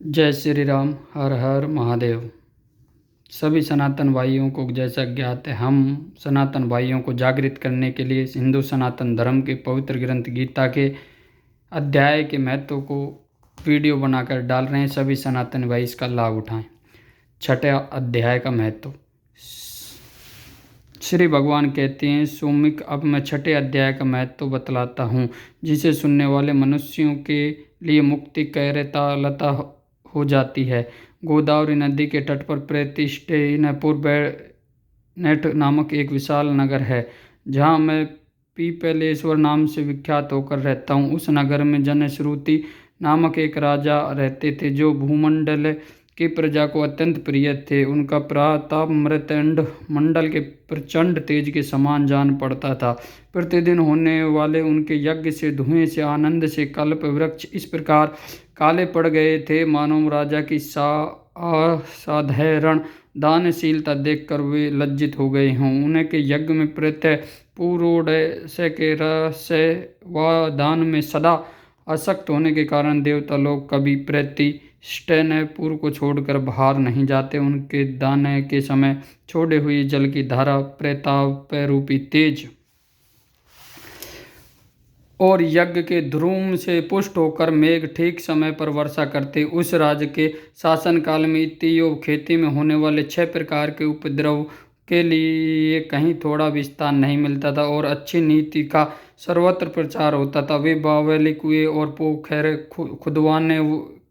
जय श्री राम। हर हर महादेव। सभी सनातन भाइयों को जैसा ज्ञात है, हम सनातन भाइयों को जागृत करने के लिए हिंदू सनातन धर्म के पवित्र ग्रंथ गीता के अध्याय के महत्व को वीडियो बनाकर डाल रहे हैं। सभी सनातन भाई इसका लाभ उठाएं। छठे अध्याय का महत्व। श्री भगवान कहते हैं, सौमिक, अब मैं छठे अध्याय का महत्व बतलाता हूँ, जिसे सुनने वाले मनुष्यों के लिए मुक्ति कैरता हो जाती है। गोदावरी नदी के तट पर प्रतिष्ठिनपुर नेट नामक एक विशाल नगर है, जहाँ मैं पीपलेश्वर नाम से विख्यात होकर रहता हूँ। उस नगर में जनश्रुति नामक एक राजा रहते थे, जो भूमंडल की प्रजा को अत्यंत प्रिय थे। उनका प्रताप मृत्यंड मंडल के प्रचंड तेज के समान जान पड़ता था। प्रतिदिन होने वाले उनके यज्ञ से, धुएं से, आनंद से कल्प वृक्ष इस प्रकार काले पड़ गए थे, मानो राजा की असाधारण दानशीलता देखकर वे लज्जित हो गए हों। उनके यज्ञ में प्रत्यय पूर्णोदय के रस व दान में सदा आसक्त होने के कारण देवता लोग कभी प्रतिष्ठिनपुर को छोड़कर बाहर नहीं जाते। उनके दाने के समय छोड़े हुई जल की धारा प्रताप रूपी तेज और यज्ञ के ध्रुम से पुष्ट होकर मेघ ठीक समय पर वर्षा करते। उस राज्य के शासनकाल में इतियों खेती में होने वाले 6 प्रकार के उपद्रव के लिए कहीं थोड़ा भी स्थान नहीं मिलता था और अच्छी नीति का सर्वत्र प्रचार होता था। वे बावली कुएं और पोखर खुदवाने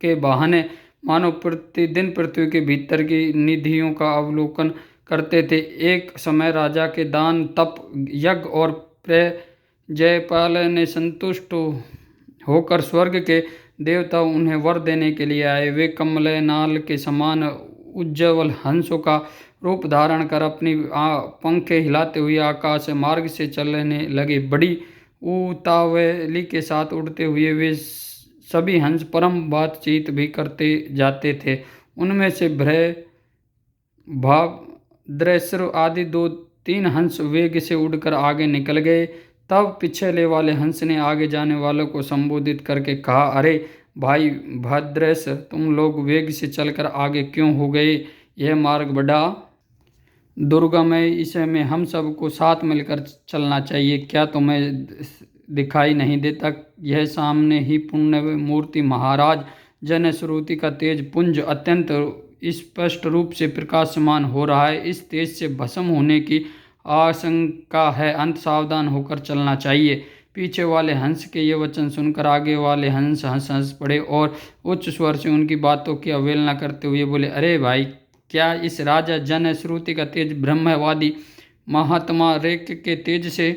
के बहाने मानो प्रतिदिन पृथ्वी के भीतर की निधियों का अवलोकन करते थे। एक समय राजा के दान, तप, यज्ञ और जयपाल ने संतुष्ट होकर स्वर्ग के देवता उन्हें वर देने के लिए आए। वे कमलनाल के समान उज्ज्वल हंसों का रूप धारण कर अपनी पंखे हिलाते हुए आकाश मार्ग से चलने लगे। बड़ी उतावली के साथ उड़ते हुए वे सभी हंस परम बातचीत भी करते जाते थे। उनमें से भ्रय, भाद्रश्र आदि 2-3 हंस वेग से उड़कर आगे निकल गए। तब पिछले वाले हंस ने आगे जाने वालों को संबोधित करके कहा, अरे भाई भद्रेश, तुम लोग वेग से चलकर आगे क्यों हो गए? यह मार्ग बड़ा दुर्गम है, इसे में हम सबको साथ मिलकर चलना चाहिए। क्या तुम्हें दिखाई नहीं देता? यह सामने ही पुण्य मूर्ति महाराज जनश्रुति का तेज पुंज अत्यंत स्पष्ट रूप से प्रकाशमान हो रहा है। इस तेज से भस्म होने की आशंका है, अंत सावधान होकर चलना चाहिए। पीछे वाले हंस के ये वचन सुनकर आगे वाले हंस हंस पड़े और उच्च स्वर से उनकी बातों की अवहेलना करते हुए बोले, अरे भाई, क्या इस राजा जनश्रुति का तेज ब्रह्मवादी महात्मा रेक के तेज से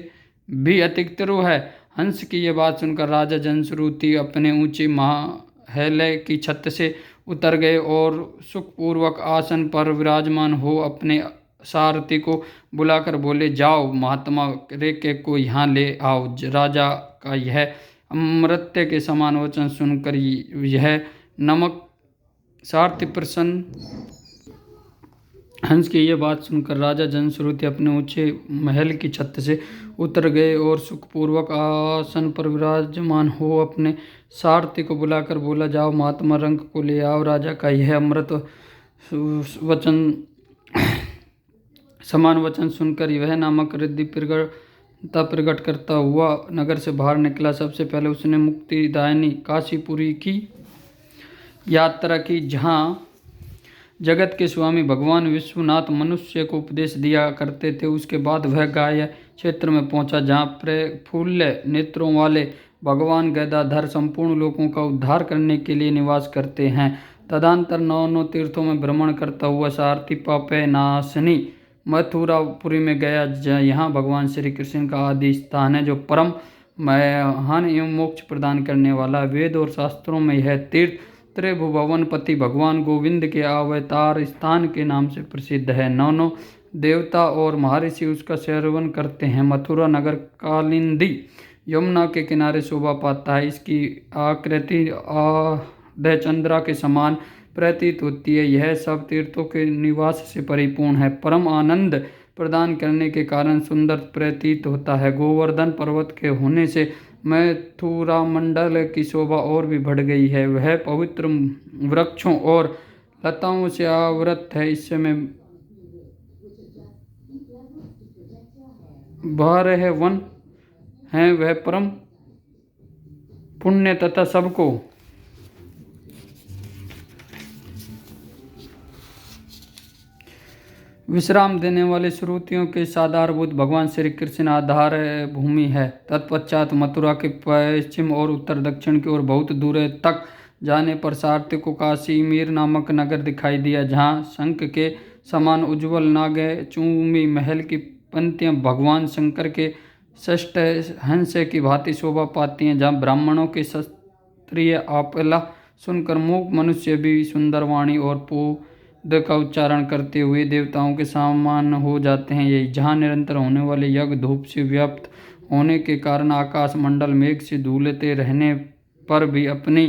भी अतिरिक्त है? हंस की ये बात सुनकर राजा जनश्रुति अपने ऊंचे महल की छत से उतर गए और सुखपूर्वक आसन पर विराजमान हो अपने सारथी को बुलाकर बोले, जाओ महात्मा रेके को यहाँ ले आओ। राजा का यह अमृत के समान वचन सुनकर यह नमक सारथी प्रसन्न। हंस की यह बात सुनकर राजा जनश्रुति अपने ऊंचे महल की छत से उतर गए और सुखपूर्वक आसन पर विराजमान हो अपने सारथी को बुलाकर बोला, जाओ महात्मा रंग को ले आओ। राजा का यह अमृत वचन समान वचन सुनकर वह नामक रिद्धि प्रकट करता हुआ नगर से बाहर निकला। सबसे पहले उसने मुक्तिदायिनी काशीपुरी की यात्रा की, जहाँ जगत के स्वामी भगवान विश्वनाथ मनुष्य को उपदेश दिया करते थे। उसके बाद वह गाय क्षेत्र में पहुंचा, जहाँ प्रफुल्ल नेत्रों वाले भगवान गदाधर संपूर्ण लोगों का उद्धार करने के लिए निवास करते हैं। तदंतर 9 तीर्थों में भ्रमण करता हुआ सारथी पापनाशनी मथुरापुरी में गया। यहाँ भगवान श्री कृष्ण का आदि स्थान है, जो परम महान एवं मोक्ष प्रदान करने वाला। वेद और शास्त्रों में यह तीर्थ त्रिभुवनपति भगवान गोविंद के अवतार स्थान के नाम से प्रसिद्ध है। 9 देवता और महर्षि उसका सेवन करते हैं। मथुरा नगर कालिंदी यमुना के किनारे शोभा पाता है। इसकी आकृति चंद्रा के समान प्रतीत होती है। यह सब तीर्थों के निवास से परिपूर्ण है। परम आनंद प्रदान करने के कारण सुंदर प्रतीत होता है। गोवर्धन पर्वत के होने से मथुरा मंडल की शोभा और भी बढ़ गई है। वह पवित्र वृक्षों और लताओं से आवृत है। इस समय बारह वन हैं। वह परम पुण्य तथा सबको विश्राम देने वाले श्रुतियों के साधारभूत भगवान श्री कृष्ण आधार भूमि है। तत्पश्चात मथुरा के पश्चिम और उत्तर दक्षिण की ओर बहुत दूर तक जाने पर सारथी को काशीमीर नामक नगर दिखाई दिया, जहाँ शंख के समान उज्ज्वल नागचूमी महल की पंक्तियां भगवान शंकर के षष्ठ हंस की भांति शोभा पाती हैं, जहाँ ब्राह्मणों के क्षत्रिय आपला सुनकर मूक मनुष्य भी सुंदर वाणी और पूद का उच्चारण करते हुए देवताओं के समान हो जाते हैं। यही जहाँ निरंतर होने वाले यज्ञ धूप से व्याप्त होने के कारण आकाश मंडल मेघ से धूलते रहने पर भी अपनी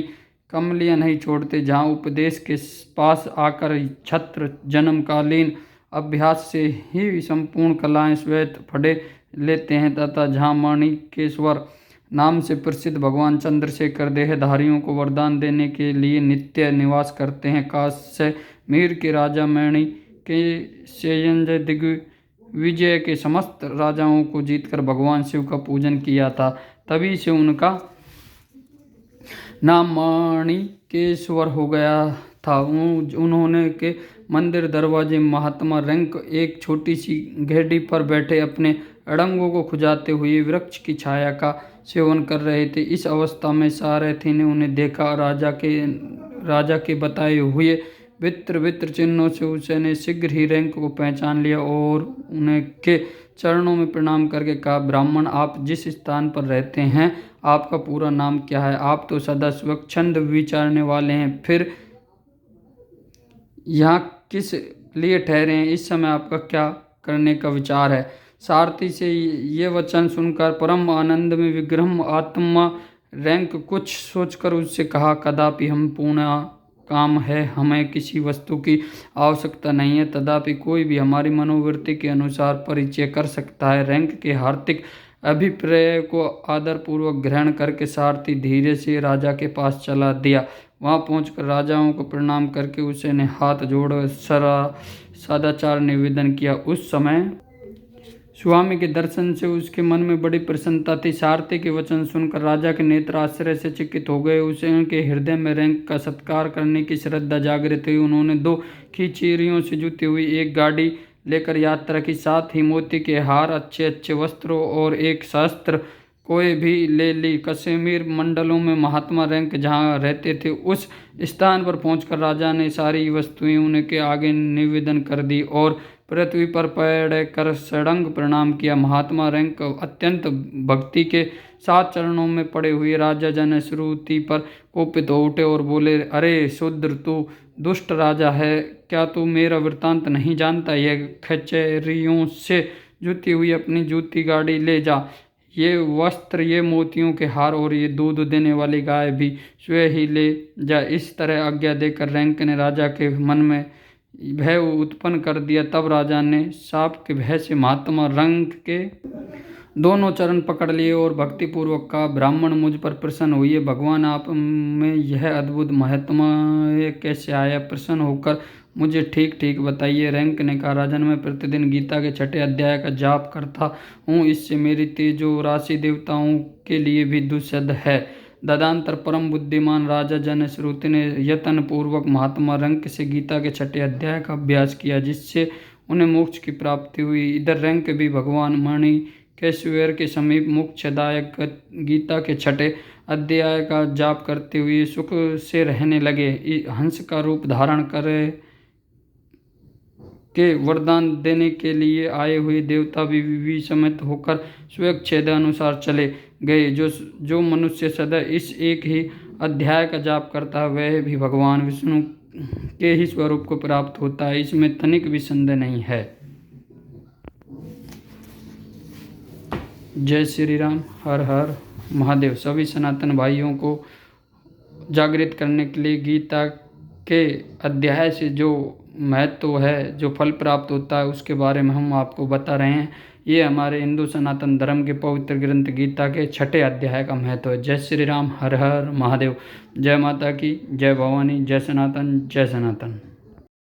कमलियां नहीं छोड़ते, जहाँ उपदेश के पास आकर छत्र जन्मकालीन अभ्यास से ही संपूर्ण कलाएं श्वेत फड़े लेते हैं, तथा जहाँ माणिकेश्वर नाम से प्रसिद्ध भगवान चंद्रशेखर देहधारियों को वरदान देने के लिए नित्य निवास करते हैं। काशीमीर के राजा मणि के संजय दिग्विजय के समस्त राजाओं को जीतकर भगवान शिव का पूजन किया था, तभी से उनका नाम माणिकेश्वर हो गया था। उन्होंने के मंदिर दरवाजे महात्मा रंक एक छोटी सी घेड़ी पर बैठे अपने अड़ंगों को खुजाते हुए वृक्ष की छाया का सेवन कर रहे थे। इस अवस्था में सारथी ने उन्हें देखा। राजा के बताए हुए वित्र चिन्हों से उसने शीघ्र ही रंक को पहचान लिया और उनके चरणों में प्रणाम करके कहा, ब्राह्मण, आप जिस स्थान पर रहते हैं आपका पूरा नाम क्या है? आप तो सदा स्वच्छंद विचारने वाले हैं, फिर यहाँ किस लिए ठहरे हैं? इस समय आपका क्या करने का विचार है? सारथी से ये वचन सुनकर परम आनंद में विग्रह आत्मा रैंक कुछ सोचकर उससे कहा, कदापि हम पूर्ण काम है, हमें किसी वस्तु की आवश्यकता नहीं है, तथापि कोई भी हमारी मनोवृत्ति के अनुसार परिचय कर सकता है। रैंक के हार्दिक अभिप्राय को आदरपूर्वक ग्रहण करके सारथी धीरे से राजा के पास चला दिया। वहां पहुंचकर राजाओं को प्रणाम करके उसने हाथ जोड़ सदाचार निवेदन किया। उस समय स्वामी के दर्शन से उसके मन में बड़ी प्रसन्नता थी। सारथी के वचन सुनकर राजा के नेत्र आश्चर्य से चकित हो गए। उनके हृदय में रैंक का सत्कार करने की श्रद्धा जागृत हुई। उन्होंने 2 खिचड़ियों से जुटी हुई एक गाड़ी लेकर यात्रा की, साथ ही मोती के हार, अच्छे वस्त्रों और एक शस्त्र कोई भी ले ली। कश्मीर मंडलों में महात्मा रैंक जहाँ रहते थे उस स्थान पर पहुंचकर राजा ने सारी वस्तुएं उनके आगे निवेदन कर दी और पृथ्वी पर पैर कर सड़ंग प्रणाम किया। महात्मा रैंक अत्यंत भक्ति के साथ चरणों में पड़े हुए राजा जन श्रुति पर कोपित हो उठे और बोले, अरे शूद्र, तू दुष्ट राजा है, क्या तू मेरा वृत्तांत नहीं जानता? यह खचेरियों से जुती हुई अपनी जूती गाड़ी ले जा, ये वस्त्र, ये मोतियों के हार और ये दूध देने वाली गाय भी स्वयं ही ले जा। इस तरह आज्ञा देकर रैंक ने राजा के मन में भय उत्पन्न कर दिया। तब राजा ने साप के भय से महात्मा रंक के दोनों चरण पकड़ लिए और भक्तिपूर्वक कहा, ब्राह्मण, मुझ पर प्रसन्न होइए। भगवान आप में यह अद्भुत महात्मा कैसे आया? प्रसन्न होकर मुझे ठीक ठीक बताइए। रैंक ने कहा, राजन, मैं प्रतिदिन गीता के 6 अध्याय का जाप करता हूँ। इससे मेरी तेजो राशि देवताओं के लिए भी दुस्सह है। तदनंतर परम बुद्धिमान राजा जन श्रुति ने यत्न पूर्वक महात्मा रंक से गीता के 6 अध्याय का अभ्यास किया, जिससे उन्हें मोक्ष की प्राप्ति हुई। इधर रंक भी भगवान माणिकेश्वर के समीप मोक्षदायक गीता के 6 अध्याय का जाप करते हुए सुख से रहने लगे। हंस का रूप धारण करे के वरदान देने के लिए आए हुए देवता भी विस्मित होकर स्वेच्छेद अनुसार चले गए। जो मनुष्य सदा इस एक ही अध्याय का जाप करता है वह भी भगवान विष्णु के ही स्वरूप को प्राप्त होता है, इसमें तनिक भी संदेह नहीं है। जय श्री राम। हर हर महादेव। सभी सनातन भाइयों को जागृत करने के लिए गीता के अध्याय से जो महत्व है, जो फल प्राप्त होता है, उसके बारे में हम आपको बता रहे हैं। ये हमारे हिंदू सनातन धर्म के पवित्र ग्रंथ गीता के 6ठे अध्याय का महत्व है। जय श्री राम, हर हर महादेव। जय माता की, जय भवानी, जय सनातन, जय सनातन।